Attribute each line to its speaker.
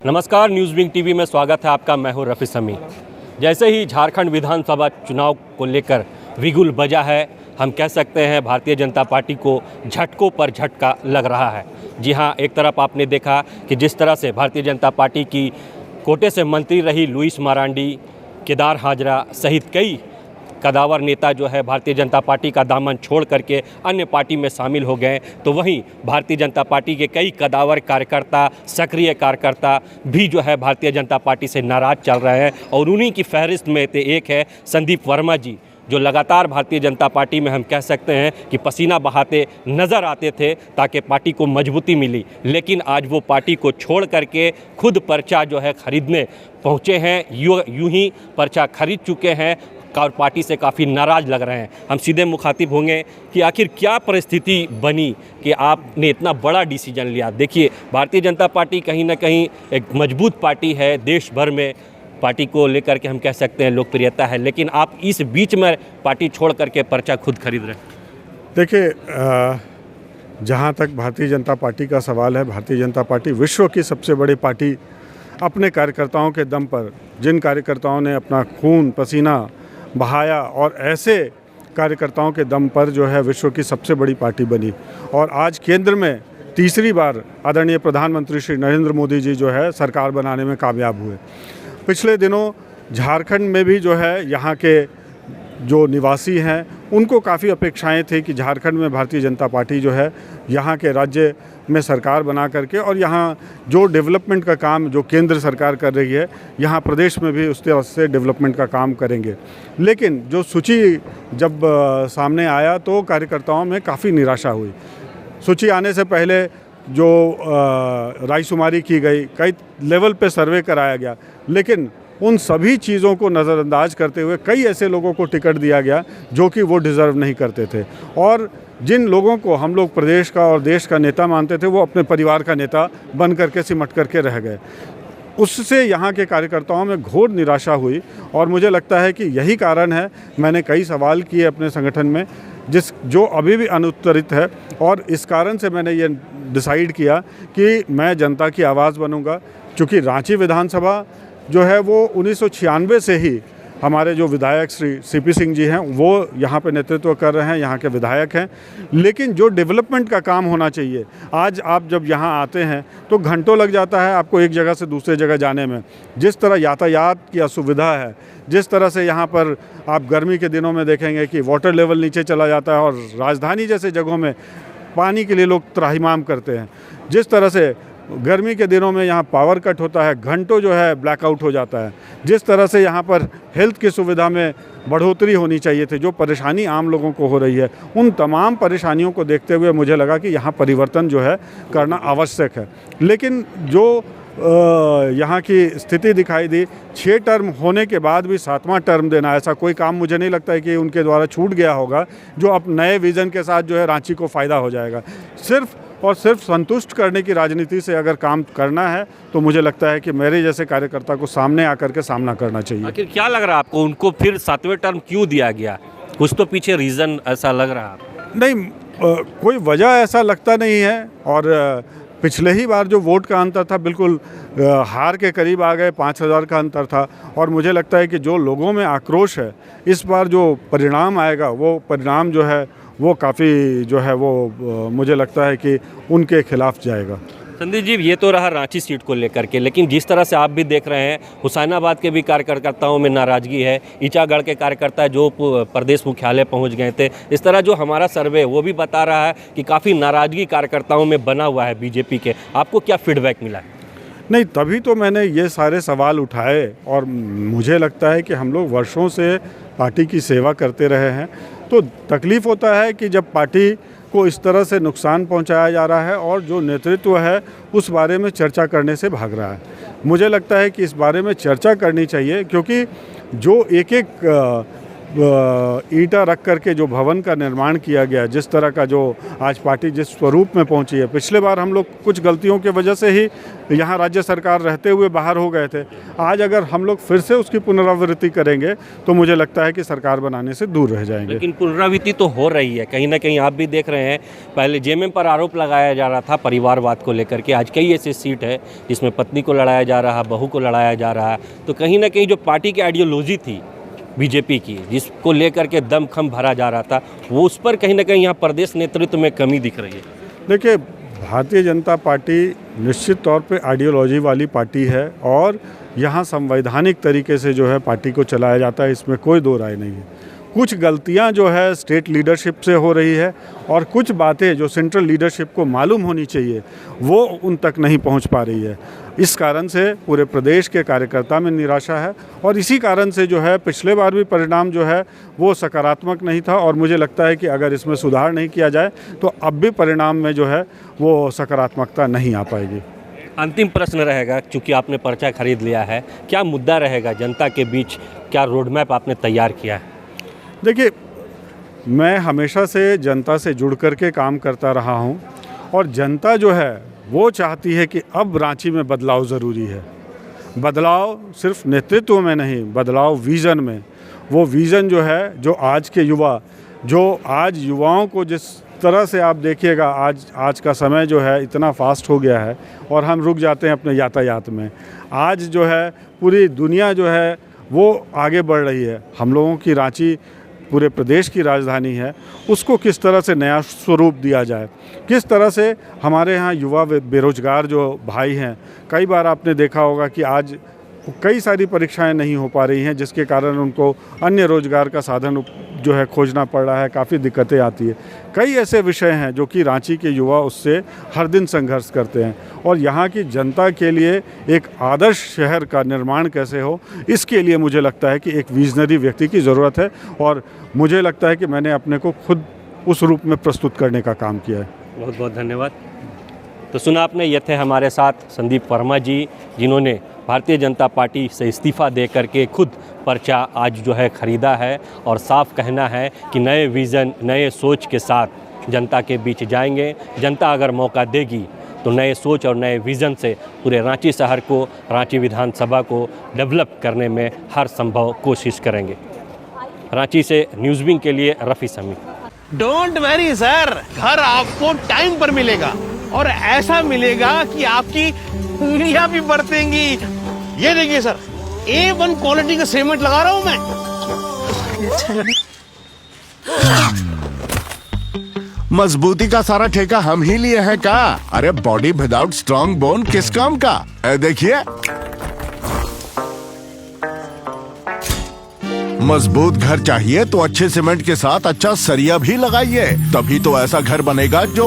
Speaker 1: नमस्कार, news wing TV में स्वागत है आपका। मैं हूं रफ़ी समी। जैसे ही झारखंड विधानसभा चुनाव को लेकर बिगुल बजा है, हम कह सकते हैं भारतीय जनता पार्टी को झटकों पर झटका लग रहा है। जी हां, एक तरफ आपने देखा कि जिस तरह से भारतीय जनता पार्टी की कोटे से मंत्री रही लुईस मरांडी, केदार हाजरा सहित कई कदावर नेता जो है भारतीय जनता पार्टी का दामन छोड़ करके अन्य पार्टी में शामिल हो गए, तो वहीं भारतीय जनता पार्टी के कई कदावर कार्यकर्ता, सक्रिय कार्यकर्ता भी जो है भारतीय जनता पार्टी से नाराज़ चल रहे हैं। और उन्हीं की फहरिस्त में से एक है संदीप वर्मा जी, जो लगातार भारतीय जनता पार्टी में हम कह सकते हैं कि पसीना बहाते नज़र आते थे ताकि पार्टी को मजबूती मिली, लेकिन आज वो पार्टी को छोड़ करके खुद पर्चा जो है खरीदने पहुँचे हैं। यूं ही पर्चा खरीद चुके हैं और पार्टी से काफ़ी नाराज़ लग रहे हैं। हम सीधे मुखातिब होंगे कि आखिर क्या परिस्थिति बनी कि आपने इतना बड़ा डिसीजन लिया। देखिए, भारतीय जनता पार्टी कहीं ना कहीं एक मजबूत पार्टी है, देश भर में पार्टी को लेकर के हम कह सकते हैं लोकप्रियता है, लेकिन आप इस बीच में पार्टी छोड़ करके पर्चा खुद खरीद रहे हैं।
Speaker 2: देखिए, जहाँ तक भारतीय जनता पार्टी का सवाल है, भारतीय जनता पार्टी विश्व की सबसे बड़ी पार्टी अपने कार्यकर्ताओं के दम पर, जिन कार्यकर्ताओं ने अपना खून पसीना बहाया और ऐसे कार्यकर्ताओं के दम पर जो है विश्व की सबसे बड़ी पार्टी बनी। और आज केंद्र में तीसरी बार आदरणीय प्रधानमंत्री श्री नरेंद्र मोदी जी जो है सरकार बनाने में कामयाब हुए। पिछले दिनों झारखंड में भी जो है यहाँ के जो निवासी हैं उनको काफ़ी अपेक्षाएं थी कि झारखंड में भारतीय जनता पार्टी जो है यहाँ के राज्य में सरकार बना करके और यहाँ जो डेवलपमेंट का काम जो केंद्र सरकार कर रही है, यहाँ प्रदेश में भी उस तरह से डेवलपमेंट का काम करेंगे। लेकिन जो सूची जब सामने आया तो कार्यकर्ताओं में काफ़ी निराशा हुई। सूची आने से पहले जो रायशुमारी की गई, कई लेवल पे सर्वे कराया गया, लेकिन उन सभी चीज़ों को नज़रअंदाज करते हुए कई ऐसे लोगों को टिकट दिया गया जो कि वो डिज़र्व नहीं करते थे। और जिन लोगों को हम लोग प्रदेश का और देश का नेता मानते थे, वो अपने परिवार का नेता बन करके सिमट करके रह गए। उससे यहाँ के कार्यकर्ताओं में घोर निराशा हुई और मुझे लगता है कि यही कारण है। मैंने कई सवाल किए अपने संगठन में जो अभी भी अनुत्तरित है, और इस कारण से मैंने ये डिसाइड किया कि मैं जनता की आवाज़ बनूँगा। चूँकि रांची विधानसभा जो है वो 1996 से ही हमारे जो विधायक श्री सीपी सिंह जी हैं वो यहाँ पे नेतृत्व कर रहे हैं, यहाँ के विधायक हैं। लेकिन जो डेवलपमेंट का काम होना चाहिए, आज आप जब यहाँ आते हैं तो घंटों लग जाता है आपको एक जगह से दूसरे जगह जाने में। जिस तरह यातायात की असुविधा है, जिस तरह से यहाँ पर आप गर्मी के दिनों में देखेंगे कि वाटर लेवल नीचे चला जाता है और राजधानी जैसे जगहों में पानी के लिए लोग त्राहिमाम करते हैं, जिस तरह से गर्मी के दिनों में यहाँ पावर कट होता है, घंटों जो है ब्लैकआउट हो जाता है, जिस तरह से यहाँ पर हेल्थ की सुविधा में बढ़ोतरी होनी चाहिए थी, जो परेशानी आम लोगों को हो रही है, उन तमाम परेशानियों को देखते हुए मुझे लगा कि यहाँ परिवर्तन जो है करना आवश्यक है। लेकिन जो यहाँ की स्थिति दिखाई दी, 6 टर्म होने के बाद भी 7वां टर्म देना, ऐसा कोई काम मुझे नहीं लगता है कि उनके द्वारा छूट गया होगा, जो अब नए विज़न के साथ जो है रांची को फ़ायदा हो जाएगा। सिर्फ और सिर्फ संतुष्ट करने की राजनीति से अगर काम करना है तो मुझे लगता है कि मेरे जैसे कार्यकर्ता को सामने आकर के सामना करना चाहिए।
Speaker 1: आखिर क्या लग रहा है आपको, उनको फिर 7वें टर्म क्यों दिया गया? कुछ तो पीछे रीज़न ऐसा लग रहा है।
Speaker 2: नहीं, कोई वजह ऐसा लगता नहीं है। और पिछले ही बार जो वोट का अंतर था बिल्कुल हार के करीब आ गए, 5000 का अंतर था। और मुझे लगता है कि जो लोगों में आक्रोश है, इस बार जो परिणाम आएगा वो परिणाम जो है वो काफ़ी जो है वो मुझे लगता है कि उनके खिलाफ जाएगा।
Speaker 1: संदीप जी, ये तो रहा रांची सीट को लेकर के, लेकिन जिस तरह से आप भी देख रहे हैं हुसैनाबाद के भी कार्यकर्ताओं में नाराज़गी है, ईचागढ़ के कार्यकर्ता जो प्रदेश मुख्यालय पहुंच गए थे। इस तरह जो हमारा सर्वे वो भी बता रहा है कि काफ़ी नाराज़गी कार्यकर्ताओं में बना हुआ है बीजेपी के। आपको क्या फीडबैक मिला है?
Speaker 2: नहीं, तभी तो मैंने ये सारे सवाल उठाए। और मुझे लगता है कि हम लोग वर्षों से पार्टी की सेवा करते रहे हैं, तो तकलीफ़ होता है कि जब पार्टी को इस तरह से नुकसान पहुंचाया जा रहा है और जो नेतृत्व है उस बारे में चर्चा करने से भाग रहा है। मुझे लगता है कि इस बारे में चर्चा करनी चाहिए, क्योंकि जो एक एक ईंटा रख करके जो भवन का निर्माण किया गया, जिस तरह का जो आज पार्टी जिस स्वरूप में पहुंची है, पिछले बार हम लोग कुछ गलतियों की वजह से ही यहाँ राज्य सरकार रहते हुए बाहर हो गए थे। आज अगर हम लोग फिर से उसकी पुनरावृत्ति करेंगे तो मुझे लगता है कि सरकार बनाने से दूर रह जाएंगे।
Speaker 1: लेकिन पुनरावृत्ति तो हो रही है, कहीं ना कहीं आप भी देख रहे हैं। पहले जेएमएम पर आरोप लगाया जा रहा था परिवारवाद को लेकर के, आज कई ऐसी सीट है जिसमें पत्नी को लड़ाया जा रहा है, बहू को लड़ाया जा रहा है। तो कहीं ना कहीं जो पार्टी की आइडियोलॉजी थी बीजेपी की, जिसको लेकर के दमखम भरा जा रहा था, वो उस पर कहीं ना कहीं यहाँ प्रदेश नेतृत्व में कमी दिख रही है।
Speaker 2: देखिए, भारतीय जनता पार्टी निश्चित तौर पे आइडियोलॉजी वाली पार्टी है और यहाँ संवैधानिक तरीके से जो है पार्टी को चलाया जाता है, इसमें कोई दो राय नहीं है। कुछ गलतियाँ जो है स्टेट लीडरशिप से हो रही है और कुछ बातें जो सेंट्रल लीडरशिप को मालूम होनी चाहिए वो उन तक नहीं पहुँच पा रही है। इस कारण से पूरे प्रदेश के कार्यकर्ता में निराशा है और इसी कारण से जो है पिछले बार भी परिणाम जो है वो सकारात्मक नहीं था और मुझे लगता है कि अगर इसमें सुधार नहीं किया जाए तो अब भी परिणाम में जो है वो सकारात्मकता नहीं आ पाएगी।
Speaker 1: अंतिम प्रश्न रहेगा, चूँकि आपने पर्चा खरीद लिया है, क्या मुद्दा रहेगा जनता के बीच, क्या रोडमैप आपने तैयार किया है?
Speaker 2: देखिए, मैं हमेशा से जनता से जुड़ कर के काम करता रहा हूँ और जनता जो है वो चाहती है कि अब रांची में बदलाव ज़रूरी है। बदलाव सिर्फ नेतृत्व में नहीं, बदलाव विज़न में। वो विज़न जो है, जो आज के युवा, जो आज युवाओं को जिस तरह से आप देखिएगा, आज का समय जो है इतना फास्ट हो गया है और हम रुक जाते हैं अपने यातायात में। आज जो है पूरी दुनिया जो है वो आगे बढ़ रही है। हम लोगों की रांची पूरे प्रदेश की राजधानी है, उसको किस तरह से नया स्वरूप दिया जाए, किस तरह से हमारे यहाँ युवा बेरोजगार जो भाई हैं, कई बार आपने देखा होगा कि आज कई सारी परीक्षाएं नहीं हो पा रही हैं जिसके कारण उनको अन्य रोजगार का साधन जो है खोजना पड़ रहा है, काफ़ी दिक्कतें आती है। कई ऐसे विषय हैं जो कि रांची के युवा उससे हर दिन संघर्ष करते हैं और यहाँ की जनता के लिए एक आदर्श शहर का निर्माण कैसे हो, इसके लिए मुझे लगता है कि एक विजनरी व्यक्ति की ज़रूरत है और मुझे लगता है कि मैंने अपने को खुद उस रूप में प्रस्तुत करने का काम किया है।
Speaker 1: बहुत बहुत धन्यवाद। तो सुना आपने, ये थे हमारे साथ संदीप वर्मा जी, जिन्होंने भारतीय जनता पार्टी से इस्तीफ़ा दे करके खुद पर्चा आज जो है ख़रीदा है और साफ कहना है कि नए विज़न, नए सोच के साथ जनता के बीच जाएंगे। जनता अगर मौका देगी तो नए सोच और नए विज़न से पूरे रांची शहर को, रांची विधानसभा को डेवलप करने में हर संभव कोशिश करेंगे। रांची से न्यूज़विंग के लिए रफ़ी समी।
Speaker 3: डोंट वरी सर, घर आपको टाइम पर मिलेगा और ऐसा मिलेगा कि आपकी उंगलियां भी बरतेंगी। ये देखिए सर, A1 क्वालिटी का सीमेंट लगा रहा हूं मैं।
Speaker 4: मजबूती का सारा ठेका हम ही लिए हैं का? अरे बॉडी विदाउट स्ट्रॉन्ग बोन किस काम का? देखिए, मजबूत घर चाहिए तो अच्छे सीमेंट के साथ अच्छा सरिया भी लगाइए, तभी तो ऐसा घर बनेगा जो